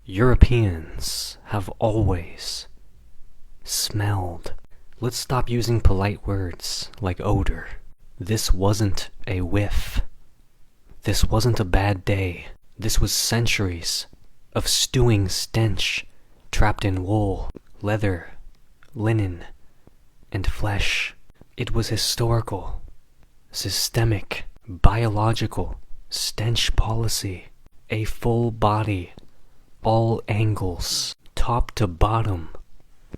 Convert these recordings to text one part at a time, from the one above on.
Europeans have always smelled. Let's stop using polite words like odor. This wasn't a whiff. This wasn't a bad day. This was centuries of stewing stench trapped in wool, leather, linen, and flesh. It was historical, systemic, biological stench policy. A full body, all angles, top to bottom,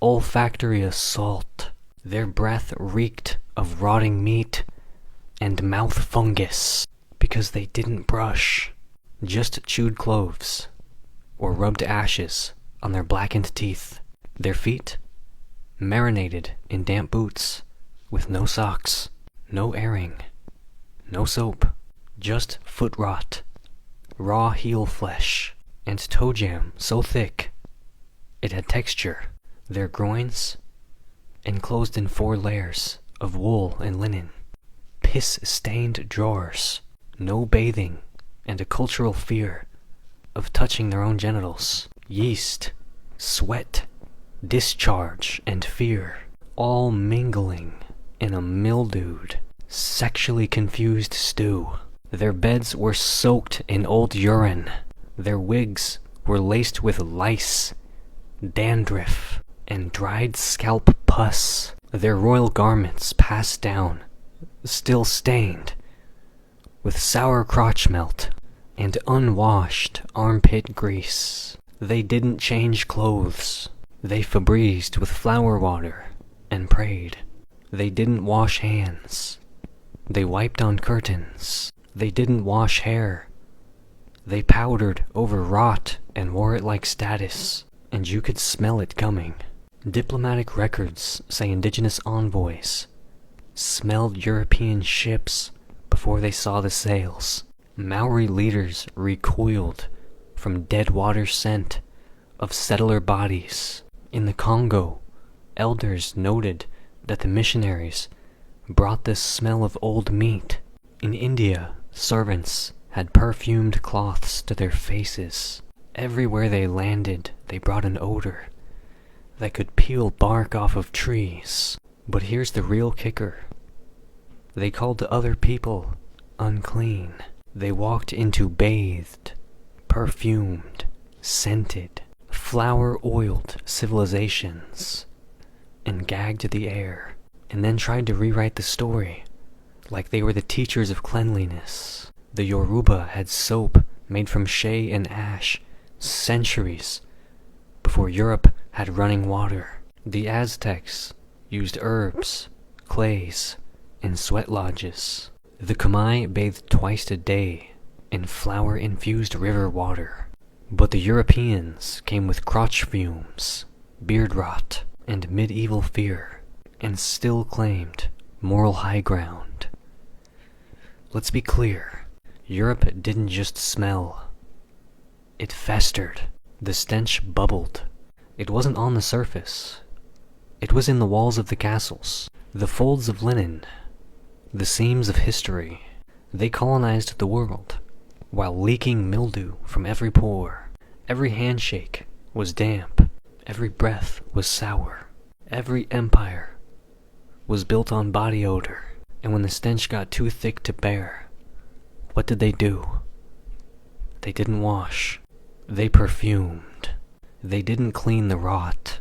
olfactory assault. Their breath reeked of rotting meat and mouth fungus because they didn't brush, just chewed cloves or rubbed ashes on their blackened teeth. Their feet marinated in damp boots with no socks, no airing, no soap, just foot rot, raw heel flesh, and toe jam so thick it had texture. Their groins enclosed in 4 layers of wool and linen, piss-stained drawers, no bathing, and a cultural fear of touching their own genitals. Yeast, sweat, discharge, and fear, all mingling in a mildewed, sexually confused stew. Their beds were soaked in old urine. Their wigs were laced with lice, dandruff, and dried scalp pus. Their royal garments passed down, still stained, with sour crotch melt and unwashed armpit grease. They didn't change clothes. They Febrezed with flower water and prayed. They didn't wash hands. They wiped on curtains. They didn't wash hair. They powdered over rot and wore it like status, and you could smell it coming. Diplomatic records say indigenous envoys smelled European ships before they saw the sails. Maori leaders recoiled from dead water scent of settler bodies. In the Congo, elders noted that the missionaries brought the smell of old meat. In India, servants had perfumed cloths to their faces. Everywhere they landed, they brought an odor that could peel bark off of trees. But here's the real kicker. They called other people unclean. They walked into bathed, perfumed, scented, flower-oiled civilizations and gagged the air, and then tried to rewrite the story like they were the teachers of cleanliness. The Yoruba had soap made from shea and ash centuries before Europe had running water. The Aztecs used herbs, clays, and sweat lodges. The Khmer bathed twice a day in flower-infused river water. But the Europeans came with crotch fumes, beard rot, and medieval fear, and still claimed moral high ground. Let's be clear, Europe didn't just smell. It festered. The stench bubbled. It wasn't on the surface. It was in the walls of the castles, the folds of linen, the seams of history. They colonized the world, while leaking mildew from every pore. Every handshake was damp. Every breath was sour. Every empire was built on body odor. And when the stench got too thick to bear, what did they do? They didn't wash. They perfumed. They didn't clean the rot.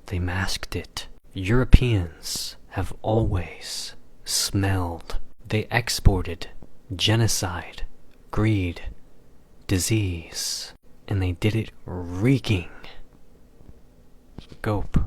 They masked it. Europeans have always smelled. They exported genocide, greed, disease, and they did it reeking. Gope.